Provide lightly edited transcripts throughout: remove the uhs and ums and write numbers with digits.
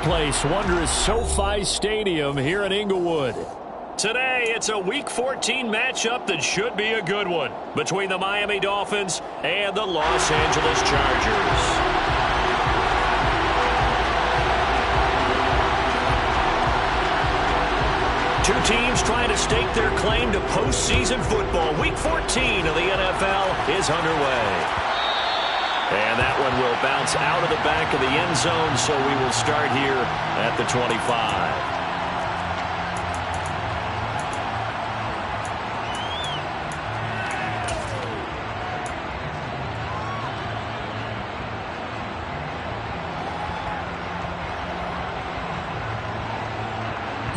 place, wondrous SoFi Stadium here in Inglewood. Today, it's a Week 14 matchup that should be a good one between the Miami Dolphins and the Los Angeles Chargers. Two teams trying to stake their claim to postseason football. Week 14 of the NFL is underway. And that one will bounce out of the back of the end zone, so we will start here at the 25.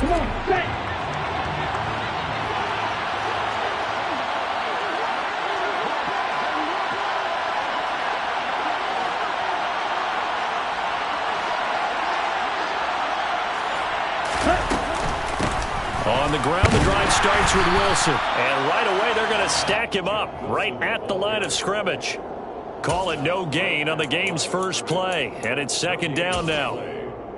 Come on, set! On the ground, the drive starts with Wilson. And right away, they're going to stack him up right at the line of scrimmage. Call it no gain on the game's first play. And it's second down now.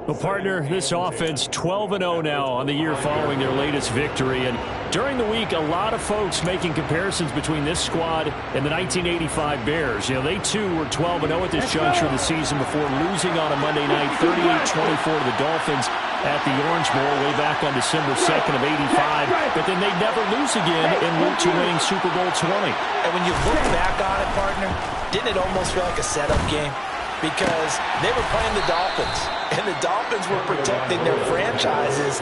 Well, partner, this offense 12-0 now on the year following their latest victory. And during the week, a lot of folks making comparisons between this squad and the 1985 Bears. You know, they too were 12-0 at this juncture of the season before losing on a Monday night 38-24 to the Dolphins at the Orange Bowl way back on December 2nd of 85. But then they'd never lose again en route to winning Super Bowl 20. And when you look back on it, partner, didn't it almost feel like a setup game? Because they were playing the Dolphins, and the Dolphins were protecting their franchise's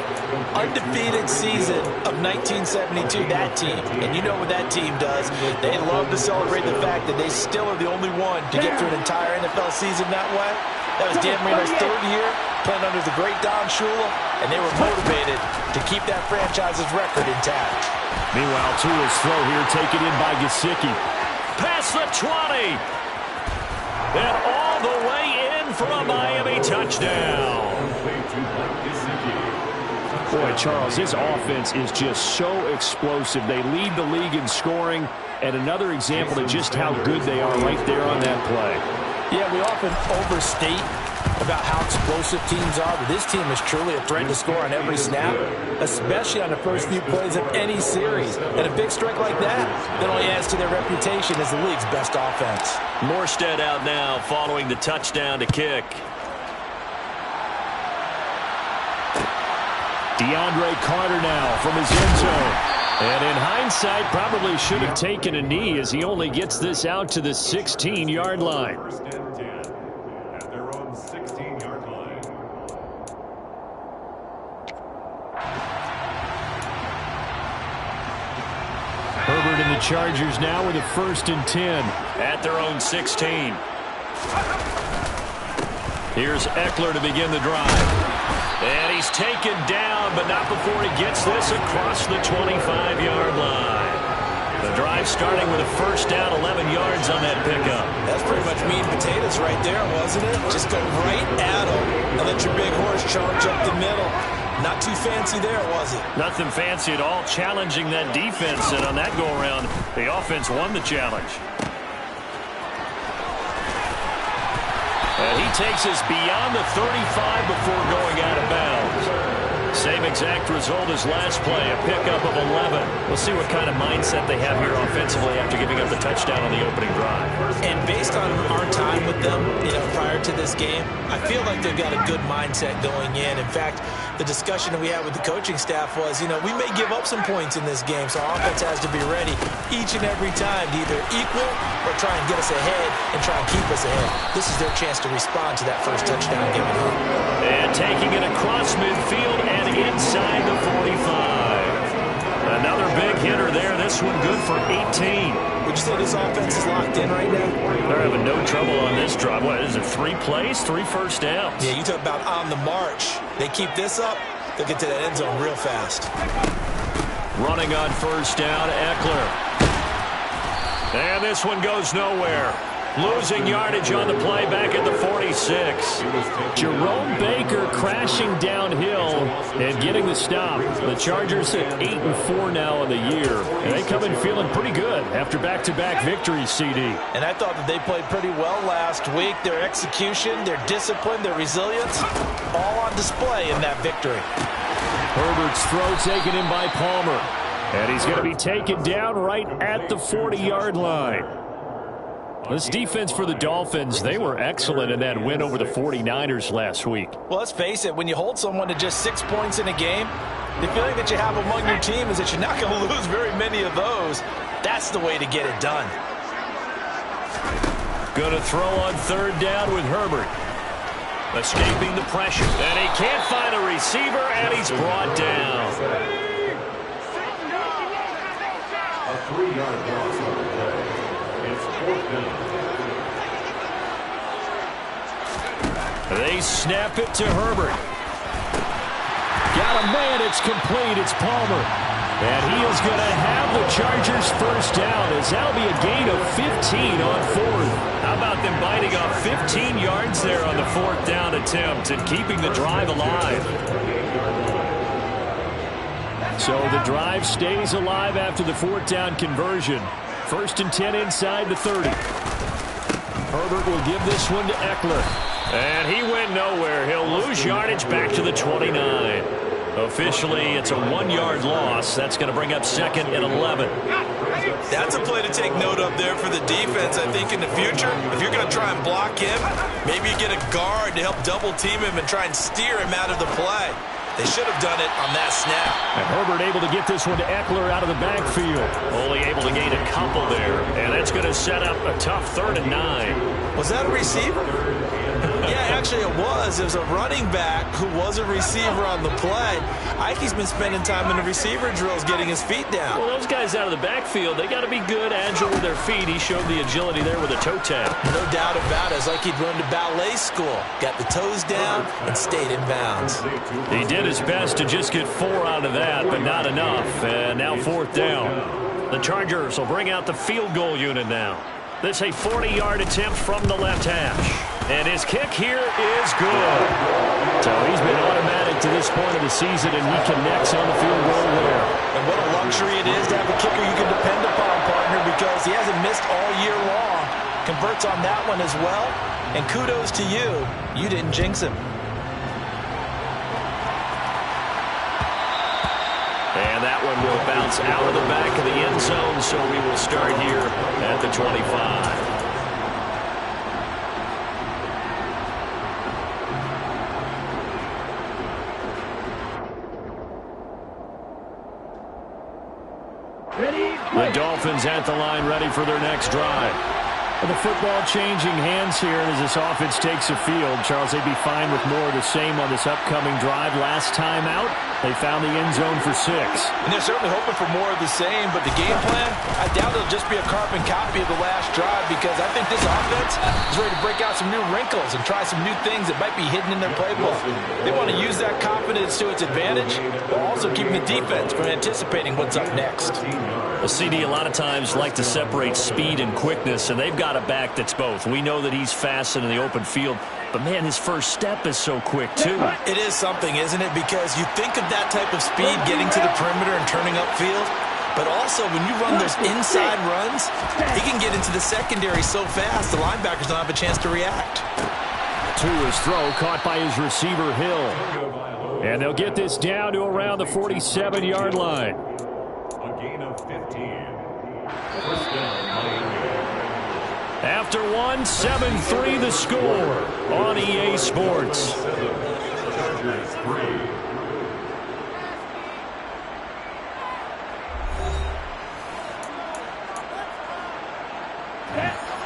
undefeated season of 1972, that team. And you know what that team does. They love to celebrate the fact that they still are the only one to get through an entire NFL season that way. That was Dan Marino's third year, playing under the great Don Shula, and they were motivated to keep that franchise's record intact. Meanwhile, Tua's throw here taken in by Gesicki. Past the 20. And all the way in for a Miami touchdown. Boy, Charles, this offense is just so explosive. They lead the league in scoring, and another example of just how good they are right there on that play. Yeah, we often overstate about how explosive teams are, but this team is truly a threat to score on every snap, especially on the first few plays of any series. And a big strike like that only adds to their reputation as the league's best offense. Morstead out now following the touchdown to kick. DeAndre Carter now from his end zone. And in hindsight, probably should have taken a knee as he only gets this out to the 16-yard line. Herbert and the Chargers now with a 1st and 10 at their own 16. Here's Eckler to begin the drive. And he's taken down, but not before he gets this across the 25-yard line. The drive starting with a 1st down, 11 yards on that pickup. That's pretty much meat and potatoes right there, wasn't it? Just go right at him and let your big horse charge up the middle. Not too fancy there, was it? Nothing fancy at all, challenging that defense. And on that go-around, the offense won the challenge. And he takes us beyond the 35 before going out of bounds. Same exact result as last play, a pickup of 11. We'll see what kind of mindset they have here offensively after giving up the touchdown on the opening drive. And based on our time with them, prior to this game, I feel like they've got a good mindset going in. In fact, the discussion that we had with the coaching staff was, we may give up some points in this game, so our offense has to be ready each and every time to either equal or try and get us ahead and try and keep us ahead. This is their chance to respond to that first touchdown given up. And taking it across midfield and inside the 45. Another big hitter there. This one good for 18. Would you say this offense is locked in right now? They're having no trouble on this drive. What is it, 3 plays, 3 first downs? Yeah, you talk about on the march. They keep this up, they'll get to that end zone real fast. Running on 1st down, Eckler. And this one goes nowhere. Losing yardage on the play back at the 46. Jerome Baker crashing downhill and getting the stop. The Chargers at 8-4 now in the year. And they come in feeling pretty good after back-to-back victories, CD. And I thought that they played pretty well last week. Their execution, their discipline, their resilience, all on display in that victory. Herbert's throw taken in by Palmer. And he's going to be taken down right at the 40-yard line. This defense for the Dolphins, they were excellent in that win over the 49ers last week. Well, let's face it, when you hold someone to just 6 points in a game, the feeling that you have among your team is that you're not going to lose very many of those. That's the way to get it done. Going to throw on third down with Herbert. Escaping the pressure. And he can't find a receiver, and he's brought down. A 3-yard loss on the play. It's 4th down. They snap it to Herbert. Got a man, it's complete, it's Palmer. And he is going to have the Chargers first down, as that'll be a gain of 15 on fourth. How about them biting off 15 yards there on the 4th down attempt and keeping the drive alive? So the drive stays alive after the 4th down conversion. 1st and 10 inside the 30. Herbert will give this one to Eckler. And he went nowhere. He'll lose yardage back to the 29. Officially, it's a 1-yard loss. That's going to bring up 2nd and 11. That's a play to take note of there for the defense. I think in the future, if you're going to try and block him, maybe you get a guard to help double team him and try and steer him out of the play. They should have done it on that snap. And Herbert able to get this one to Eckler out of the backfield. Only able to gain a couple there. And that's going to set up a tough 3rd and 9. Was that a receiver? Yeah, actually it was. It was a running back who was a receiver on the play. Ikey's been spending time in the receiver drills getting his feet down. Well, those guys out of the backfield, they got to be good, agile with their feet. He showed the agility there with a toe tap. No doubt about it. It's like he'd run to ballet school. Got the toes down and stayed in bounds. He did his best to just get 4 out of that, but not enough. And now 4th down. The Chargers will bring out the field goal unit now. This a 40-yard attempt from the left hash. And his kick here is good. So he's been automatic to this point of the season, and he connects on the field goal there. And what a luxury it is to have a kicker you can depend upon, partner, because he hasn't missed all year long. Converts on that one as well. And kudos to you. You didn't jinx him. And that one will bounce out of the back of the end zone, so we will start here at the 25. The Dolphins at the line, ready for their next drive. The football changing hands here as this offense takes the field. Charles, they'd be fine with more of the same on this upcoming drive. Last time out, they found the end zone for 6. And they're certainly hoping for more of the same, but the game plan, I doubt it'll just be a carbon copy of the last drive, because I think this offense is ready to break out some new wrinkles and try some new things that might be hidden in their playbook. They want to use that confidence to its advantage, while also keeping the defense from anticipating what's up next. Well, CD, a lot of times like to separate speed and quickness, and they've got a back that's both. We know that he's fast in the open field, but, man, his first step is so quick, too. It is something, isn't it? Because you think of that type of speed getting to the perimeter and turning upfield, but also when you run those inside runs, he can get into the secondary so fast the linebackers don't have a chance to react. To his throw, caught by his receiver, Hill. And they'll get this down to around the 47-yard line. A gain of 15. First down, Miami. After one, 7-3 the score on EA Sports. Chargers 3.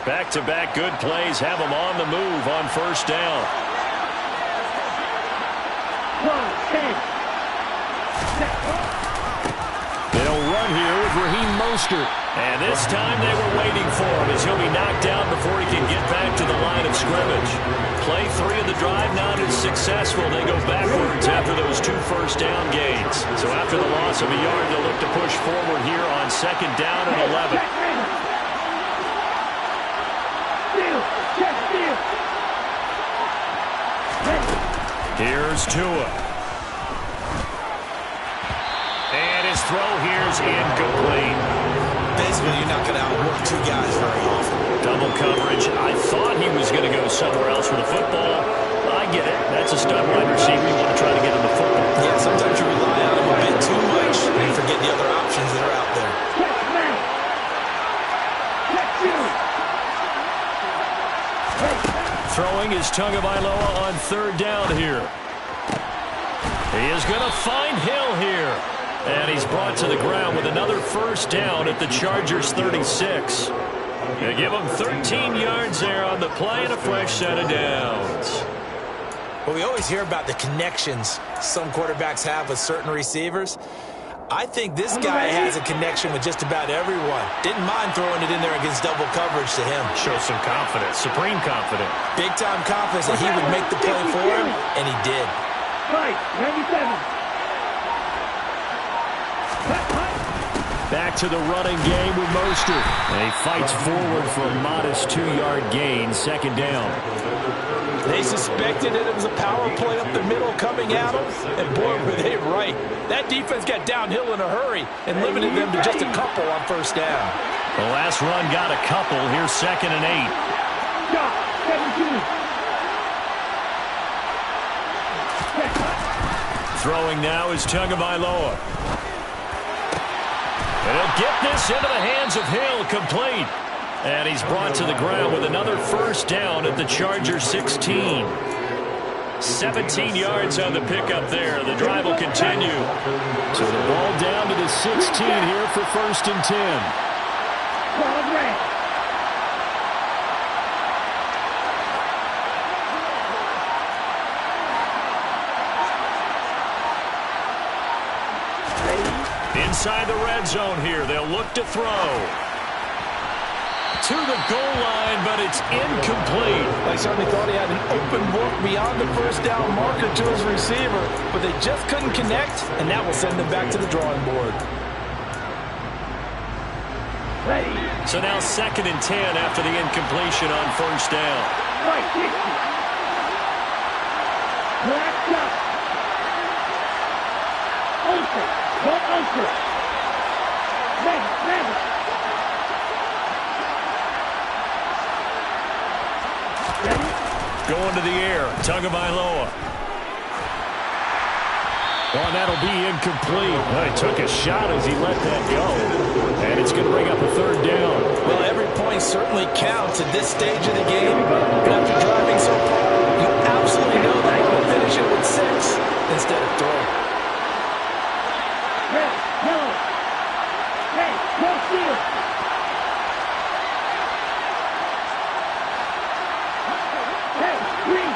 Back-to-back good plays have them on the move on first down. They'll run here with Raheem Mostert. And this time they were waiting for him, as he'll be knocked down before he can get back to the line of scrimmage. Play 3 of the drive not as successful. They go backwards after those 2 first down gains. So after the loss of a yard, they'll look to push forward here on 2nd down and 11. Here's Tua. And his throw here's incomplete. Basically, you're not going to outwork two guys very often. Double coverage. I thought he was going to go somewhere else with the football. I get it. That's a stud wide receiver. You want to try to get him the football. Yeah, sometimes you rely on him a bit too much and forget the other options that are out there. Throwing is Tagovailoa on third down here. He is going to find Hill here. And he's brought to the ground with another first down at the Chargers' 36. They give him 13 yards there on the play and a fresh set of downs. Well, we always hear about the connections some quarterbacks have with certain receivers. I think this guy has a connection with just about everyone. Didn't mind throwing it in there against double coverage to him. Shows some confidence, supreme confidence. Big-time confidence that he would make the play for him, and he did. Right, 97. Back to the running game with Mostert. And he fights forward for a modest 2-yard gain, second down. They suspected that it was a power play up the middle coming at them, and boy, were they right. That defense got downhill in a hurry and limited them to just a couple on first down. The last run got a couple. Here's 2nd and 8. Stop, 17. Throwing now is Tagovailoa. And he'll get this into the hands of Hill, complete. And he's brought to the ground with another first down at the Chargers' 16. 17 yards on the pickup there. The drive will continue. So the ball down to the 16 here for 1st and 10. Inside the red zone here. They'll look to throw. To the goal line, but it's incomplete. They certainly thought he had an open look beyond the first down marker to his receiver, but they just couldn't connect, and that will send them back to the drawing board. So now 2nd and 10 after the incompletion on first down. Right, 60. Blacked up. Open. Go open. Never. Going to the air, Tagovailoa. Well, that'll be incomplete. Well, he took a shot as he let that go. And it's going to bring up a 3rd down. Well, every point certainly counts at this stage of the game. But after driving so far, you absolutely know that you will finish it with 6 instead of 3. Red, yellow. Hey, go field. Hey, green.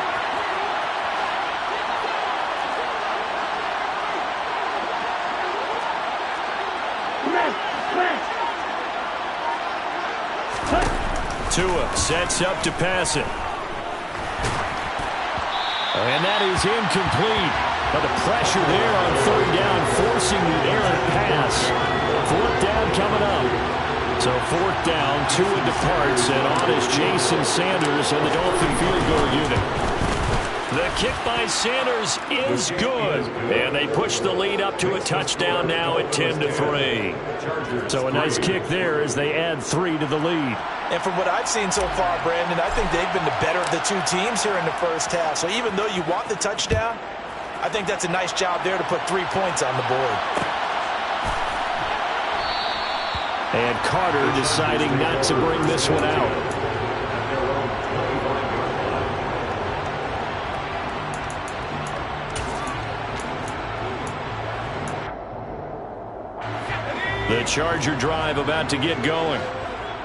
Tua sets up to pass it. And that is incomplete. But the pressure there on 3rd down, forcing the errant pass. 4th down coming up. So 4th down, Tua departs, and on is Jason Sanders and the Dolphin field goal unit. The kick by Sanders is good. And they push the lead up to a touchdown now at 10-3. So a nice kick there as they add 3 to the lead. And from what I've seen so far, Brandon, I think they've been the better of the two teams here in the first half. So even though you want the touchdown, I think that's a nice job there to put 3 points on the board. And Carter deciding not to bring this one out. The Charger drive about to get going.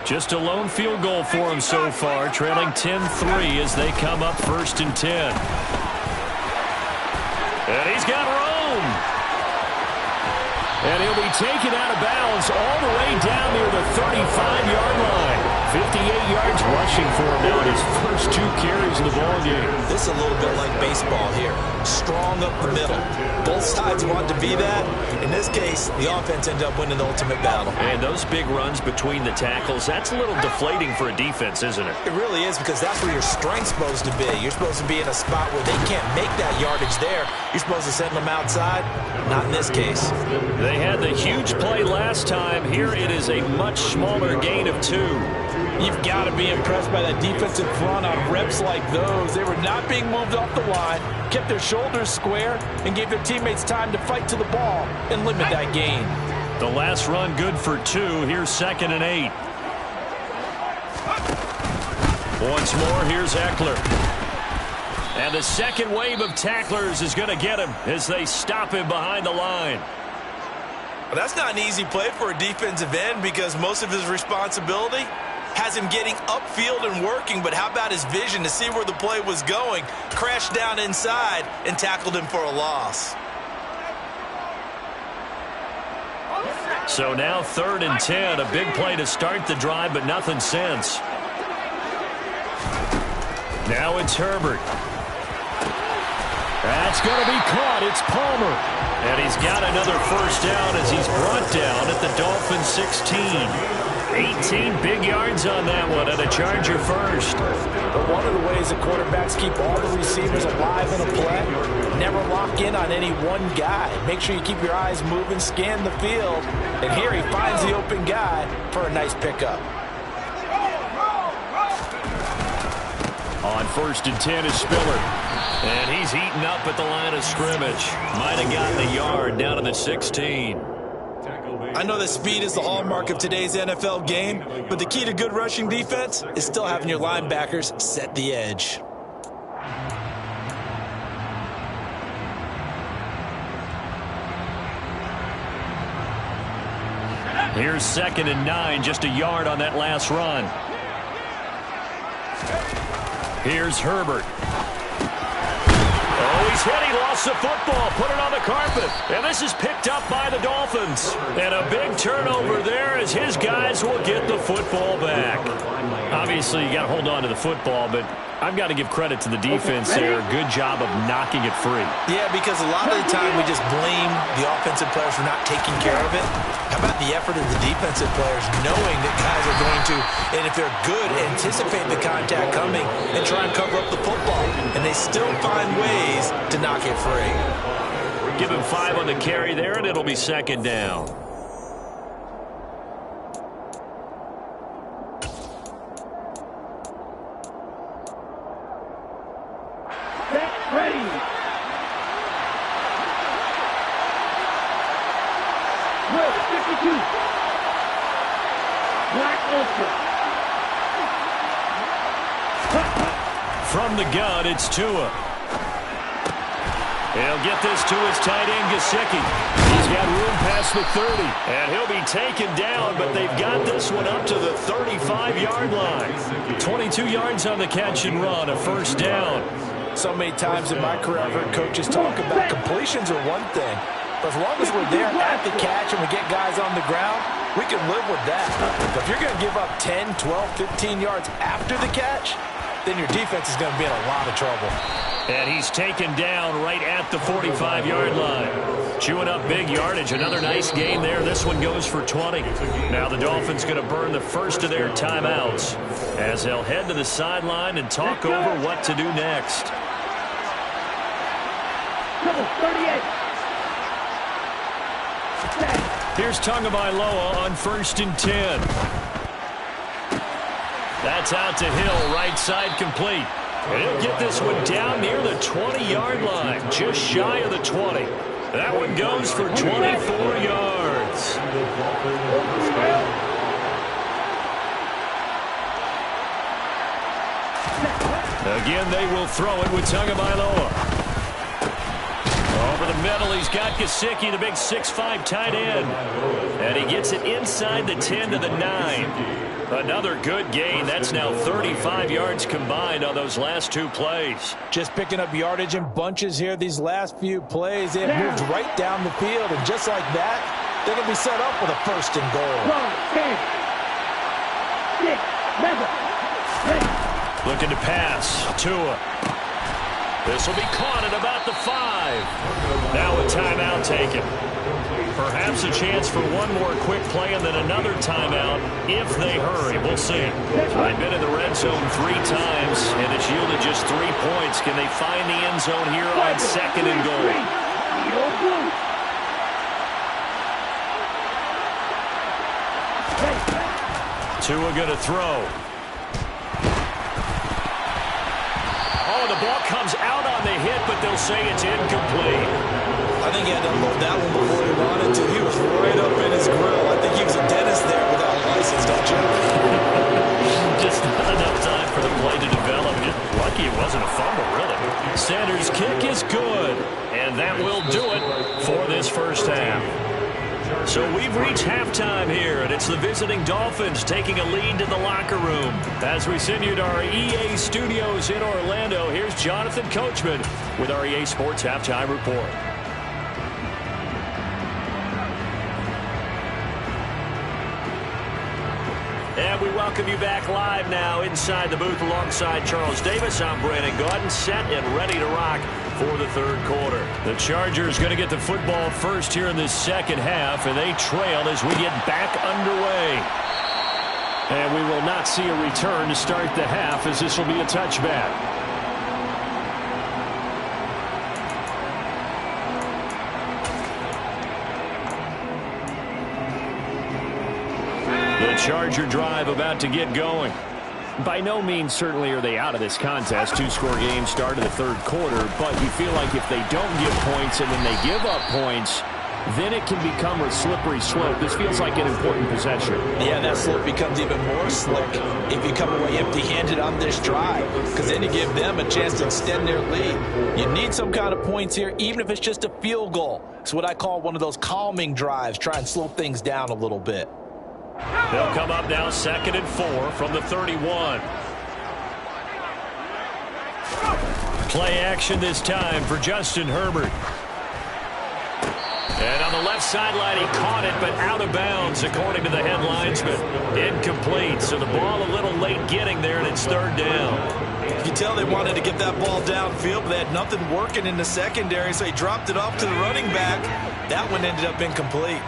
Just a lone field goal for him so far, trailing 10-3 as they come up 1st and 10. And he's got room. And he'll be taken out of bounds all the way down near the 35-yard line. 58 yards rushing for him now in his first 2 carries of the ball game. This is a little bit like baseball here. Strong up the middle. Both sides want to be that. In this case, the offense ended up winning the ultimate battle. And those big runs between the tackles, that's a little deflating for a defense, isn't it? It really is, because that's where your strength's supposed to be. You're supposed to be in a spot where they can't make that yardage there. You're supposed to send them outside. Not in this case. They had the huge play last time. Here it is a much smaller gain of 2. You've got to be impressed by that defensive front on reps like those. They were not being moved off the line, kept their shoulders square, and gave their teammates time to fight to the ball and limit that gain. The last run good for 2. Here's 2nd and 8. Once more, here's Eckler. And the second wave of tacklers is going to get him as they stop him behind the line. Well, that's not an easy play for a defensive end, because most of his responsibility has him getting upfield and working, but how about his vision to see where the play was going, crashed down inside, and tackled him for a loss. So now 3rd and 10, a big play to start the drive, but nothing since. Now it's Herbert. That's going to be caught. It's Palmer. And he's got another first down as he's brought down at the Dolphins' 16. 18 big yards on that one, and a Charger first. But one of the ways that quarterbacks keep all the receivers alive in a play, never lock in on any one guy. Make sure you keep your eyes moving, scan the field. And here he finds the open guy for a nice pickup. On 1st and 10 is Spiller. And he's heating up at the line of scrimmage. Might have gotten a yard down to the 16. I know that speed is the hallmark of today's NFL game, but the key to good rushing defense is still having your linebackers set the edge. Here's 2nd and 9, just a yard on that last run. Here's Herbert. Oh, he's hit. He lost the football. Put it on the carpet. And this is picked up by the Dolphins. And a big turnover there as his guys will get the football back. Obviously, you got to hold on to the football, but I've got to give credit to the defense there. Good job of knocking it free. Yeah, because a lot of the time we just blame the offensive players for not taking care of it. How about the effort of the defensive players knowing that guys are going to, and if they're good, anticipate the contact coming and try and cover up the football. And they still find ways to knock it free. Give him 5 on the carry there, and it'll be 2nd down. Ready. Will, 52. Black Ultra. From the gun, it's Tua. He'll get this to his tight end, Gesicki. He's got room past the 30. And he'll be taken down, but they've got this one up to the 35-yard line. 22 yards on the catch and run, a first down. So many times in my career, I've heard coaches talk about completions are one thing, but as long as we're there at the catch and we get guys on the ground, we can live with that. But if you're going to give up 10, 12, 15 yards after the catch, then your defense is going to be in a lot of trouble. And he's taken down right at the 45-yard line. Chewing up big yardage. Another nice gain there. This one goes for 20. Now the Dolphins going to burn the first of their timeouts as they'll head to the sideline and talk over what to do next. 38. Here's Tagovailoa on 1st and 10. That's out to Hill, right side complete. And he'll get this one down near the 20-yard line, just shy of the 20. That one goes for 24 yards. Again, they will throw it with Tagovailoa. Over the middle, he's got Gesicki, the big 6'5" tight end. And he gets it inside the 10 to the 9. Another good gain. That's now 35 yards combined on those last 2 plays. Just picking up yardage in bunches here these last few plays. They have moved right down the field, and just like that, they're going to be set up with a 1st and goal. 10, 6, Looking to pass. Tua. This will be caught at about the 5. Now a timeout taken. Perhaps a chance for one more quick play and then another timeout if they hurry. We'll see. They've been in the red zone 3 times, and it's yielded just 3 points. Can they find the end zone here on 2nd and goal? Tua going to throw. Oh, the ball comes out on the hit, but they'll say it's incomplete. I think he had to unload that one before he wanted to. He was right up in his grill. I think he was a dentist there without a license, don't you? Just not enough time for the play to develop. Just lucky it wasn't a fumble, really. Sanders' kick is good, and that will do it for this first half. So we've reached halftime here, and it's the visiting Dolphins taking a lead to the locker room. As we send you to our EA studios in Orlando, here's Jonathan Coachman with our EA Sports Halftime Report. And we welcome you back live now inside the booth alongside Charles Davis. I'm Brandon Gaudin, set and ready to rock for the third quarter. The Chargers going to get the football first here in this second half, and they trail as we get back underway. And we will not see a return to start the half, as this will be a touchback. The Charger drive about to get going. By no means certainly are they out of this contest. 2-score game start of the third quarter, but you feel like if they don't get points and then they give up points, then it can become a slippery slope. This feels like an important possession. Yeah, that slope becomes even more slick if you come away empty-handed on this drive, because then you give them a chance to extend their lead. You need some kind of points here, even if it's just a field goal. It's what I call one of those calming drives. Try and slow things down a little bit. They'll come up now 2nd and 4 from the 31. Play action this time for Justin Herbert. And on the left sideline, he caught it, but out of bounds, according to the head linesman. Incomplete, so the ball a little late getting there, and it's 3rd down. You can tell they wanted to get that ball downfield, but they had nothing working in the secondary, so he dropped it off to the running back. That one ended up incomplete.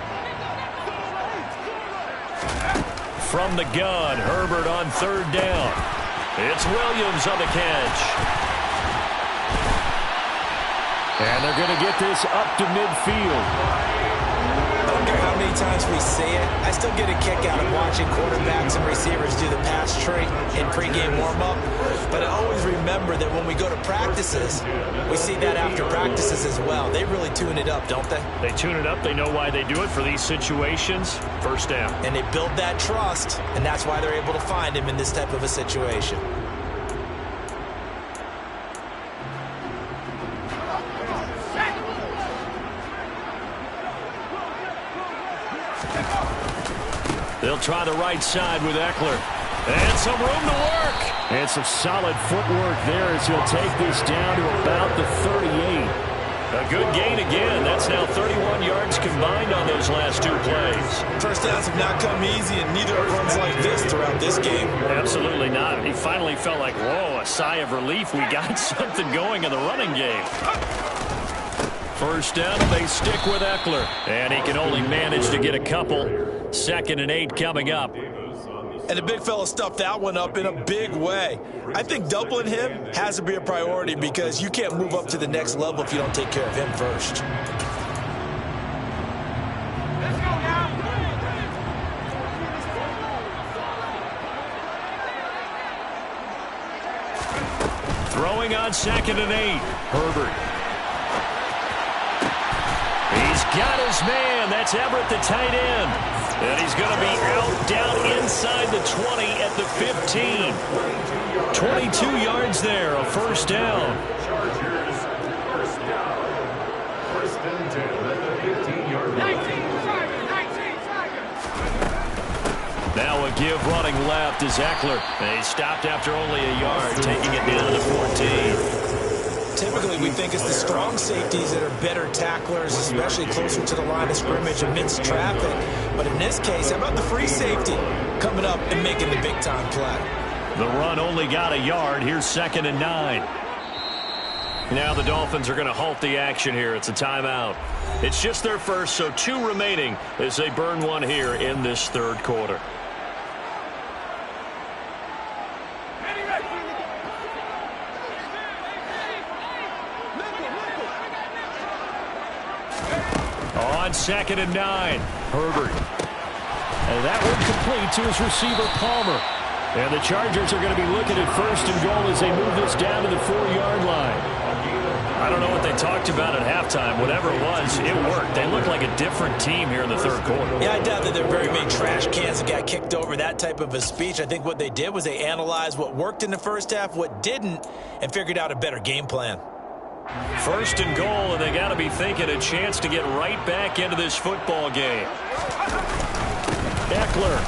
From the gun, Herbert on 3rd down. It's Williams on the catch. And they're going to get this up to midfield. I don't care how many times we say it, I still get a kick out of watching quarterbacks and receivers do the pass tree in pregame warm-up. But I always remember that when we go to practices, we see that after practices as well. They really tune it up, don't they? They tune it up. They know why they do it for these situations. 1st down. And they build that trust, and that's why they're able to find him in this type of a situation. They'll try the right side with Eckler. And some room to work. And some solid footwork there as he'll take this down to about the 38. A good gain again. That's now 31 yards combined on those last 2 plays. First downs have not come easy, and neither have runs like this throughout this game. Absolutely not. He finally felt like, whoa, a sigh of relief. We got something going in the running game. 1st down, and they stick with Eckler. And he can only manage to get a couple. 2nd and 8 coming up. And the big fella stuffed that one up in a big way. I think doubling him has to be a priority because you can't move up to the next level if you don't take care of him first. Throwing on 2nd and 8. Herbert. He's got his man. That's Everett, the tight end. And he's going to be out down inside the 20 at the 15. 22 yards there, a 1st down. Chargers, 1st down. 1st and 10 at the 15-yard line. Now a give running left is Eckler. They stopped after only a yard, taking it down to 14. Typically, we think it's the strong safeties that are better tacklers, especially closer to the line of scrimmage amidst traffic. But in this case, how about the free safety? coming up and making the big-time play. The run only got a yard. Here's 2nd and 9. Now the Dolphins are going to halt the action here. It's a timeout. It's just their first, so 2 remaining as they burn one here in this third quarter. On 2nd and 9, Herbert. And that one complete to his receiver, Palmer. And the Chargers are going to be looking at 1st and goal as they move this down to the 4-yard line. I don't know what they talked about at halftime. Whatever it was, it worked. They look like a different team here in the third quarter. Yeah, I doubt that there are very many trash cans that got kicked over, that type of a speech. I think what they did was they analyzed what worked in the first half, what didn't, and figured out a better game plan. 1st and goal, and they got to be thinking a chance to get right back into this football game. Eckler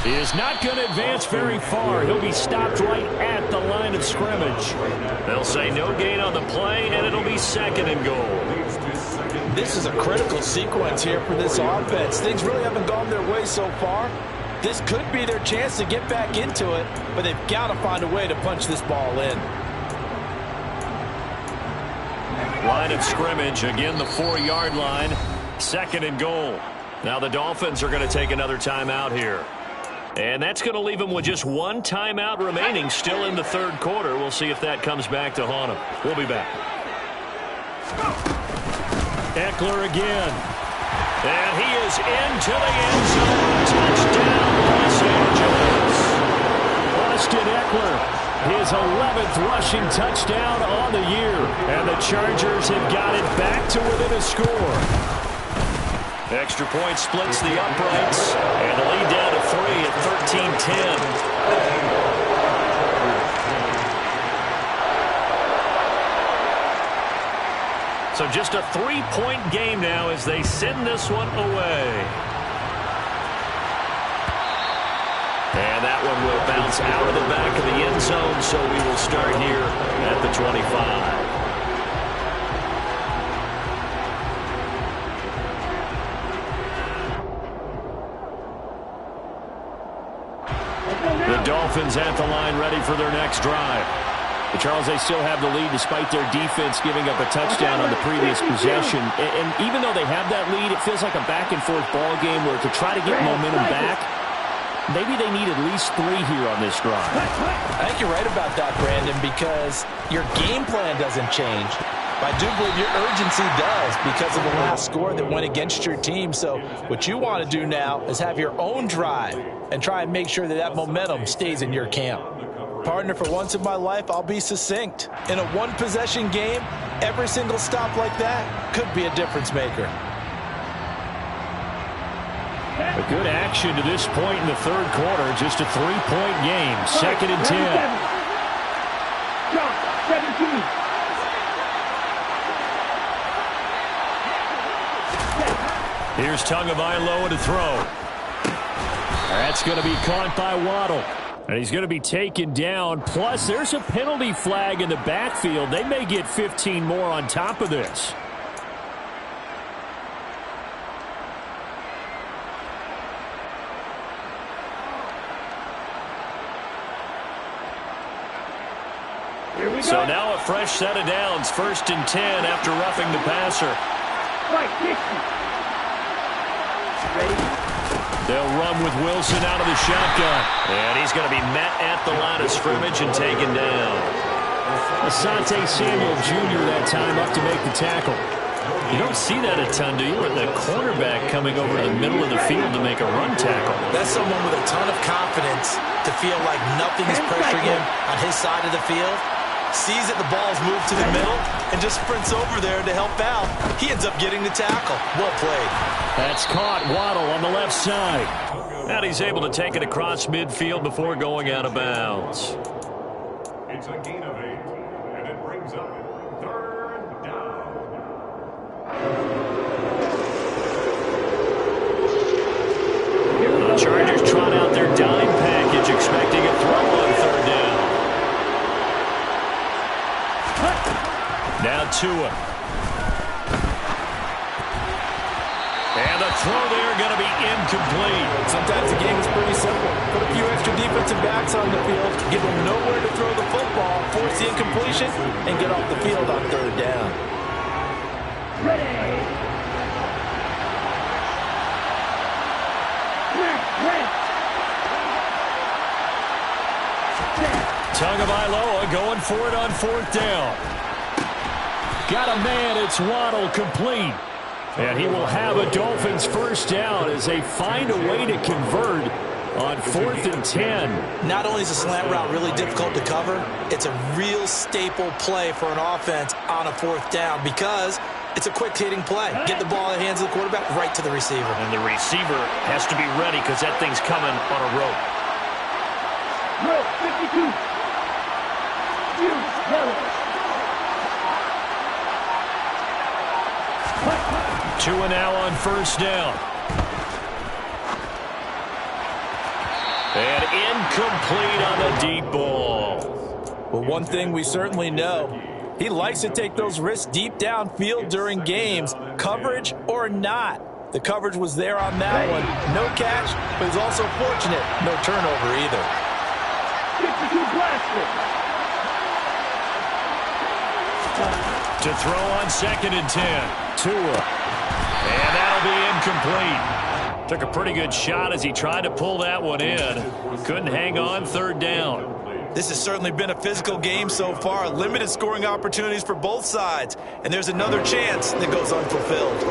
is not going to advance very far. He'll be stopped right at the line of scrimmage. They'll say no gain on the play, and it'll be 2nd and goal. This is a critical sequence here for this offense. Things really haven't gone their way so far. This could be their chance to get back into it, but they've got to find a way to punch this ball in. Line of scrimmage, again the 4-yard line, 2nd and goal. Now the Dolphins are going to take another timeout here. And that's going to leave them with just 1 timeout remaining still in the third quarter. We'll see if that comes back to haunt them. We'll be back. Eckler again. And he is into the end zone. Touchdown, Los Angeles. Austin Eckler, his 11th rushing touchdown on the year. And the Chargers have got it back to within a score. Extra point splits the uprights, and the lead down to 3 at 13-10. So just a 3-point game now as they send this one away. And that one will bounce out of the back of the end zone, so we will start here at the 25. The Dolphins at the line ready for their next drive. But Charles, they still have the lead despite their defense giving up a touchdown on the previous possession. And even though they have that lead, it feels like a back-and-forth ball game where to try to get momentum back, maybe they need at least 3 here on this drive. I think you're right about that, Brandon, because your game plan doesn't change. But I do believe your urgency does because of the last score that went against your team. So what you want to do now is have your own drive and try and make sure that that momentum stays in your camp. Partner, for once in my life, I'll be succinct. In a one-possession game, every single stop like that could be a difference maker. A good action to this point in the third quarter. Just a 3-point game. 2nd and 10. Jump, 17. Here's Tagovailoa to throw. That's going to be caught by Waddle. And he's going to be taken down. Plus, there's a penalty flag in the backfield. They may get 15 more on top of this. So now a fresh set of downs. 1st and 10 after roughing the passer. Right, 60. Ready? They'll run with Wilson out of the shotgun. And he's going to be met at the line of scrimmage and taken down. Asante Samuel Jr. that time up to make the tackle. You don't see that a ton, do you? With the cornerback coming over the middle of the field to make a run tackle. That's someone with a ton of confidence to feel like nothing is pressuring him on his side of the field. Sees that the ball's moved to the middle and just sprints over there to help out. He ends up getting the tackle. Well played. That's caught. Waddle on the left side. And he's able to take it across midfield before going out of bounds. It's a gain of 8, and it brings up 3rd down. The Chargers trot out their dime package, expecting a throw on 3rd down. Now Tua. And the throw there going to be incomplete. Sometimes the game is pretty simple. Put a few extra defensive backs on the field, give them nowhere to throw the football, force the incompletion, and get off the field on third down. Ready. Tagovailoa going for it on fourth down. Got a man, it's Waddle, complete. And he will have a Dolphins first down as they find a way to convert on 4th and 10. Not only is a slant route really difficult to cover, it's a real staple play for an offense on a 4th down because it's a quick-hitting play. Get the ball in the hands of the quarterback right to the receiver. And the receiver has to be ready because that thing's coming on a rope. Rope 52. Two and now on first down. And incomplete on the deep ball. Well, one thing we certainly know, he likes to take those risks deep downfield during games, coverage or not. The coverage was there on that one. No catch, but he's also fortunate. No turnover either. 52 blaster. To throw on 2nd and 10. Tua. And that'll be incomplete. Took a pretty good shot as he tried to pull that one in. Couldn't hang on, third down. This has certainly been a physical game so far. Limited scoring opportunities for both sides. And there's another chance that goes unfulfilled.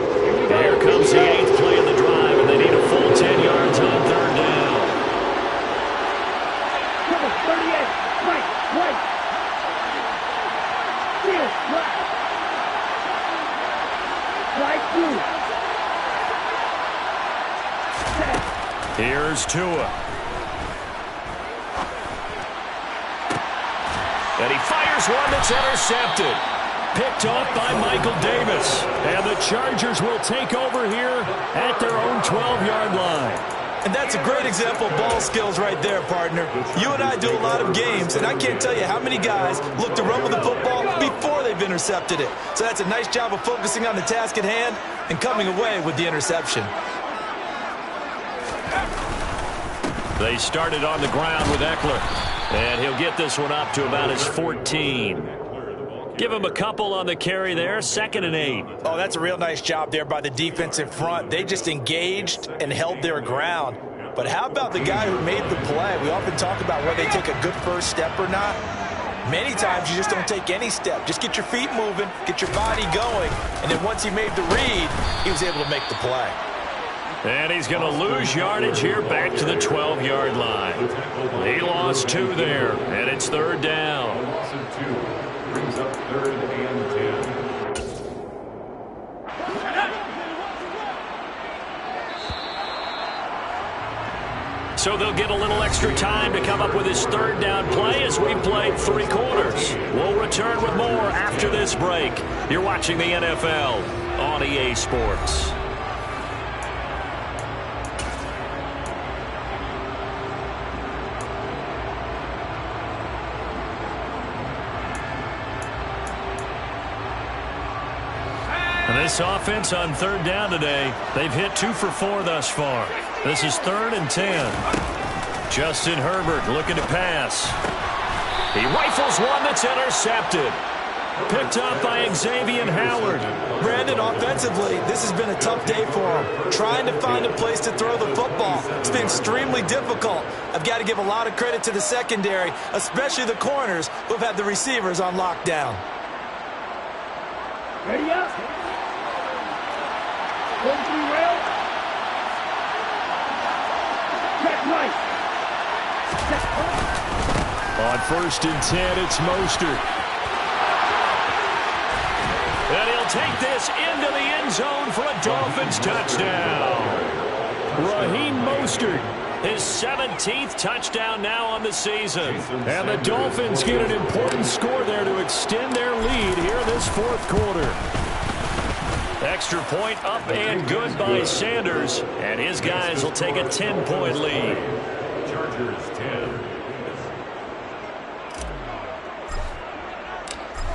Here comes the 8th play of the drive, and they need a full 10 yards on third down. Number 38. Right. Field, right. Right through. Here's Tua. And he fires one that's intercepted. Picked off by Michael Davis. And the Chargers will take over here at their own 12-yard line. And that's a great example of ball skills right there, partner. You and I do a lot of games, and I can't tell you how many guys look to run with the football before they've intercepted it. So that's a nice job of focusing on the task at hand and coming away with the interception. They started on the ground with Eckler. And he'll get this one up to about his 14. Give him a couple on the carry there, 2nd and 8. Oh, that's a real nice job there by the defensive front. They just engaged and held their ground. But how about the guy who made the play? We often talk about whether they take a good first step or not. Many times you just don't take any step. Just get your feet moving, get your body going, and then once he made the read, he was able to make the play. And he's going to lose yardage here back to the 12-yard line. He lost 2 there, and it's third down. Brings up 3rd and 10. So they'll get a little extra time to come up with his third down play as we've played 3 quarters. We'll return with more after this break. You're watching the NFL on EA Sports. And this offense on third down today, they've hit 2 for 4 thus far. This is 3rd and 10. Justin Herbert looking to pass. He rifles one that's intercepted. Picked up by Xavier Howard. Brandon, offensively, this has been a tough day for him. Trying to find a place to throw the football. It's been extremely difficult. I've got to give a lot of credit to the secondary, especially the corners who've had the receivers on lockdown. Ready up. 1-3 rail. Check right. On 1st and 10, it's Mostert. And he'll take this into the end zone for a Dolphins touchdown. Raheem Mostert, his 17th touchdown now on the season. And the Dolphins get an important score there to extend their lead here in this 4th quarter. Extra point up and good by Sanders. And his guys will take a 10-point lead. Chargers 10.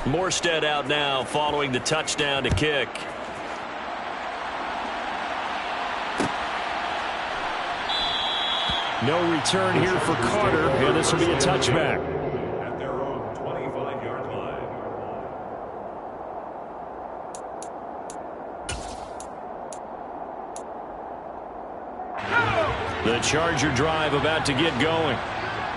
Morstead out now following the touchdown to kick. No return here for Carter, and this will be a touchback. At their own 25-yard line. The Charger drive about to get going.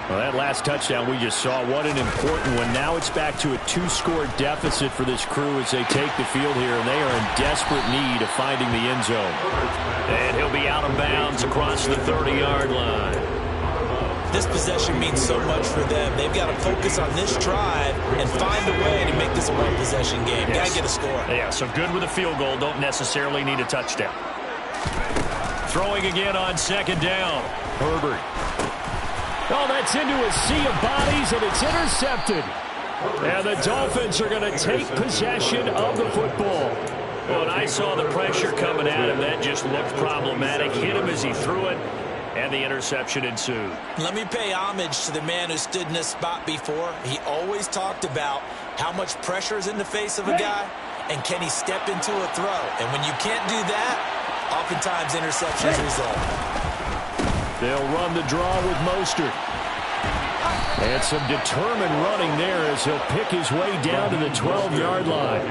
Well, that last touchdown we just saw, what an important one. Now it's back to a 2-score deficit for this crew as they take the field here, and they are in desperate need of finding the end zone. And he'll be out of bounds across the 30-yard line. This possession means so much for them. They've got to focus on this drive and find a way to make this a one-possession game. Yes. Got to get a score. Yeah, so good with a field goal. Don't necessarily need a touchdown. Throwing again on second down. Herbert. Oh, that's into a sea of bodies, and it's intercepted. And the Dolphins are going to take possession of the football. When I saw the pressure coming at him, that just looked problematic. Hit him as he threw it, and the interception ensued. Let me pay homage to the man who stood in this spot before. He always talked about how much pressure is in the face of a guy, and can he step into a throw. And when you can't do that, oftentimes interceptions result. They'll run the draw with Mostert. And some determined running there as he'll pick his way down to the 12-yard line.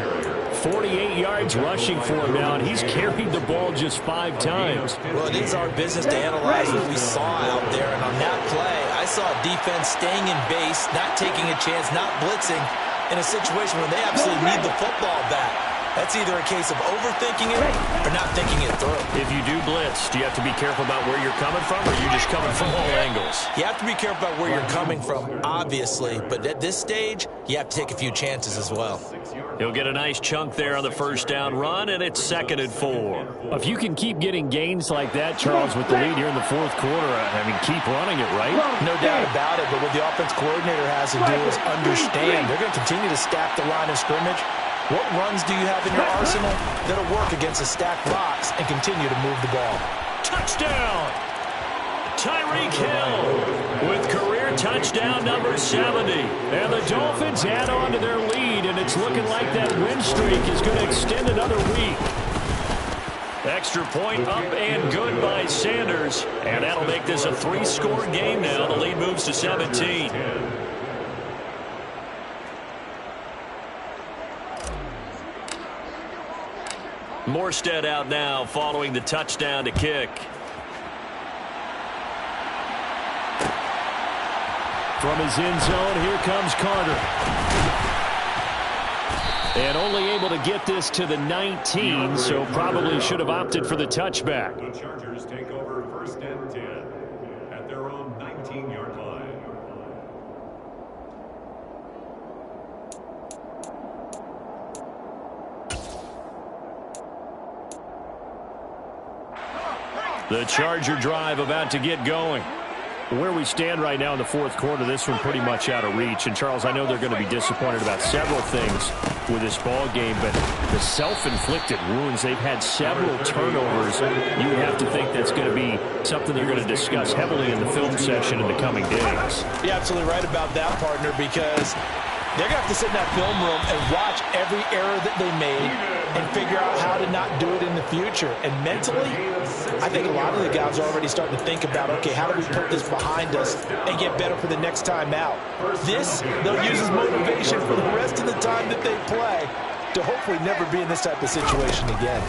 48 yards rushing for him now, and he's carried the ball just 5 times. Well, it is our business to analyze what we saw out there, and on that play, I saw a defense staying in base, not taking a chance, not blitzing, in a situation where they absolutely need the football back. That's either a case of overthinking it or not thinking it through. If you do blitz, do you have to be careful about where you're coming from, or are you just coming from all angles? You have to be careful about where you're coming from, obviously, but at this stage, you have to take a few chances as well. He'll get a nice chunk there on the first down run, and it's 2nd and 4. If you can keep getting gains like that, Charles, with the lead here in the fourth quarter, I mean, keep running it, right? No doubt about it, but what the offense coordinator has to do is understand they're going to continue to stack the line of scrimmage. What runs do you have in your arsenal that'll work against a stacked box and continue to move the ball? Touchdown! Tyreek Hill with career touchdown number 70. And the Dolphins add on to their lead, and it's looking like that win streak is going to extend another week. Extra point up and good by Sanders. And that'll make this a 3-score game now. The lead moves to 17. Morstead out now following the touchdown to kick. From his end zone, here comes Carter. And only able to get this to the 19, so probably should have opted for the touchback. The Chargers take over 1st and 10 at their own 19-yard line. The Charger drive about to get going. Where we stand right now in the fourth quarter, this one pretty much out of reach. And, Charles, I know they're going to be disappointed about several things with this ball game, but the self-inflicted wounds, they've had several turnovers. You would have to think that's going to be something they're going to discuss heavily in the film session in the coming days. You're absolutely right about that, partner, because they're going to have to sit in that film room and watch every error that they made and figure out how to not do it in the future. And mentally, I think a lot of the guys are already starting to think about, okay, how do we put this behind us and get better for the next time out? This, they'll use as motivation for the rest of the time that they play to hopefully never be in this type of situation again.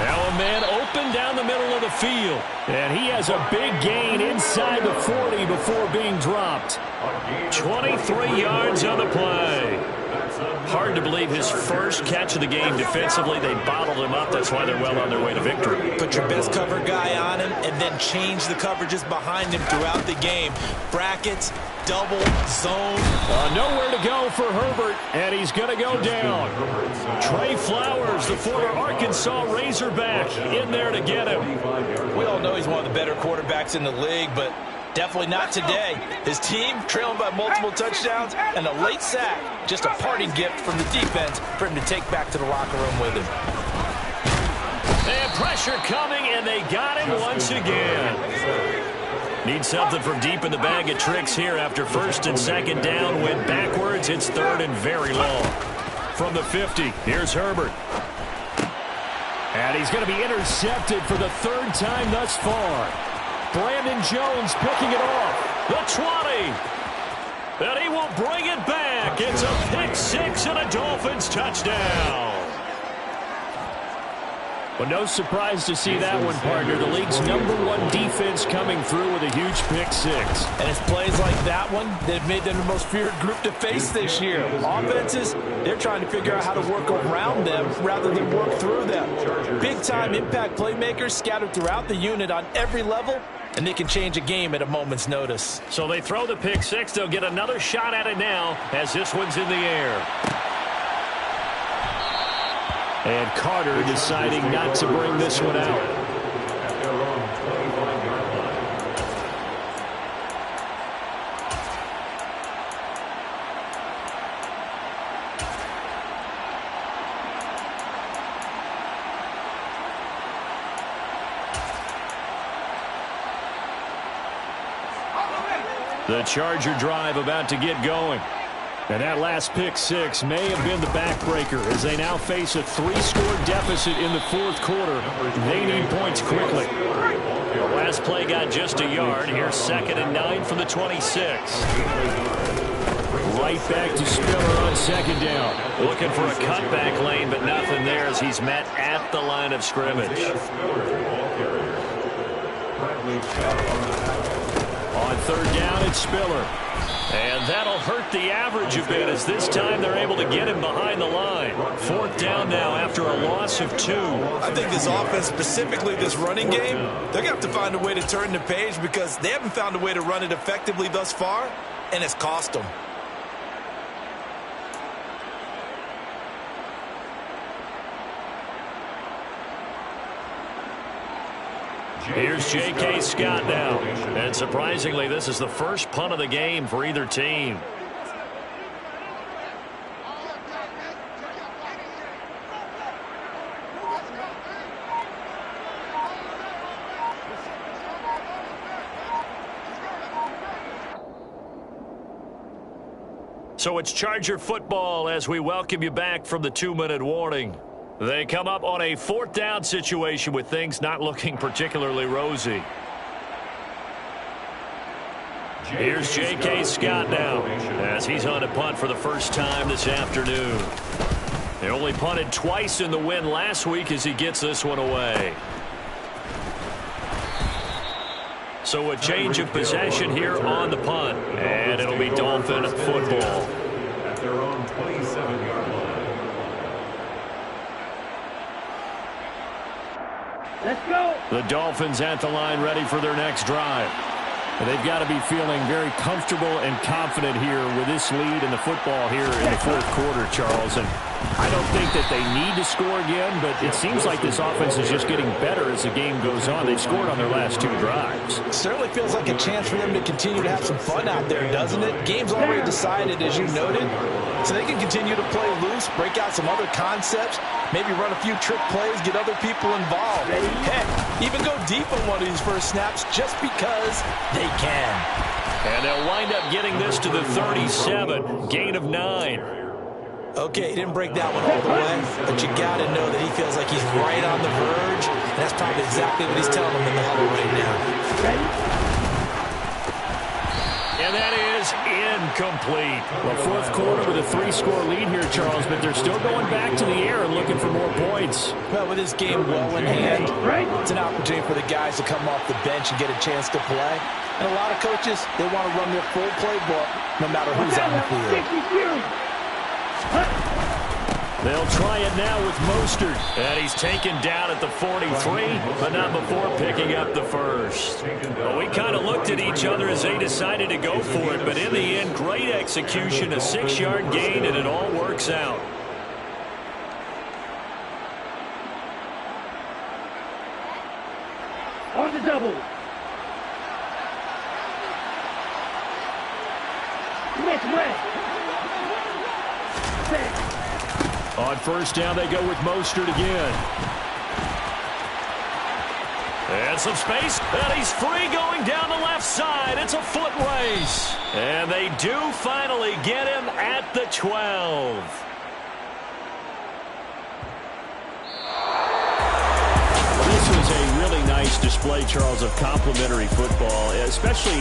Now a man open down the middle of the field. And he has a big gain inside the 40 before being dropped. 23 yards on the play. Hard to believe his first catch of the game defensively. They bottled him up. That's why they're well on their way to victory. Put your best cover guy on him and then change the coverages behind him throughout the game. Brackets, double, zone. Nowhere to go for Herbert, and he's going to go down. Trey Flowers, the former Arkansas Razorback, in there to get him. We all know he's one of the better quarterbacks in the league, but definitely not today. His team trailing by multiple touchdowns and a late sack. Just a parting gift from the defense for him to take back to the locker room with him. And pressure coming, and they got him once again. Need something from deep in the bag of tricks here after 1st and 2nd down. Went backwards. It's 3rd and very long. From the 50, here's Herbert. And he's going to be intercepted for the third time thus far. Brandon Jones picking it off. The 20. And he will bring it back. It's a pick six and a Dolphins touchdown. Well, no surprise to see that one, partner. The league's #1 defense coming through with a huge pick six. And it's plays like that one that have made them the most feared group to face this year. Offenses, they're trying to figure out how to work around them rather than work through them. Big-time impact playmakers scattered throughout the unit on every level, and they can change a game at a moment's notice. So they throw the pick six. They'll get another shot at it now as this one's in the air. And Carter deciding not to bring this one out. At their own 25-yard line. The Charger drive about to get going. And that last pick six may have been the backbreaker as they now face a 3-score deficit in the fourth quarter. They need points quickly. The last play got just a yard. Here's 2nd and 9 from the 26. Right back to Spiller on 2nd down. Looking for a cutback lane, but nothing there as he's met at the line of scrimmage. On 3rd down, it's Spiller. And that'll hurt the average a bit as this time they're able to get him behind the line. 4th down now after a loss of 2. I think this offense, specifically this running game, they're going to have to find a way to turn the page because they haven't found a way to run it effectively thus far, and it's cost them. Here's J.K. Scott now. And surprisingly, this is the first punt of the game for either team. So it's Charger football as we welcome you back from the 2-minute warning. They come up on a 4th down situation with things not looking particularly rosy. Here's J.K. Scott now as he's on a punt for the first time this afternoon. They only punted twice in the win last week as he gets this one away. So a change of possession here on the punt, and it'll be Dolphin football. At their own 27-yard line. Let's go. The Dolphins at the line ready for their next drive. They've got to be feeling very comfortable and confident here with this lead in the football here in the fourth quarter, Charles. And I don't think that they need to score again, but it seems like this offense is just getting better as the game goes on. They've scored on their last 2 drives. Certainly feels like a chance for them to continue to have some fun out there, doesn't it? Game's already decided, as you noted, so they can continue to play loose, break out some other concepts, maybe run a few trick plays, get other people involved. Heck, even go deep on one of these first snaps just because they can. And they'll wind up getting this to the 37, gain of 9. Okay, he didn't break that one all the way, but you got to know that he feels like he's right on the verge, and that's probably exactly what he's telling them in the huddle right now. And that is incomplete. Well, fourth quarter with a 3-score lead here, Charles, but they're still going back to the air and looking for more points. Well, with this game well in hand, it's an opportunity for the guys to come off the bench and get a chance to play. And a lot of coaches, they want to run their full playbook no matter who's on the field. They'll try it now with Mostert. And he's taken down at the 43, but not before picking up the first. Well, we kind of looked at each other as they decided to go for it, but in the end, great execution, a 6-yard gain, and it all works out. On the double. On first down, they go with Mostert again. And some space, and he's free going down the left side. It's a foot race. And they do finally get him at the 12. nice display, Charles, of complimentary football, especially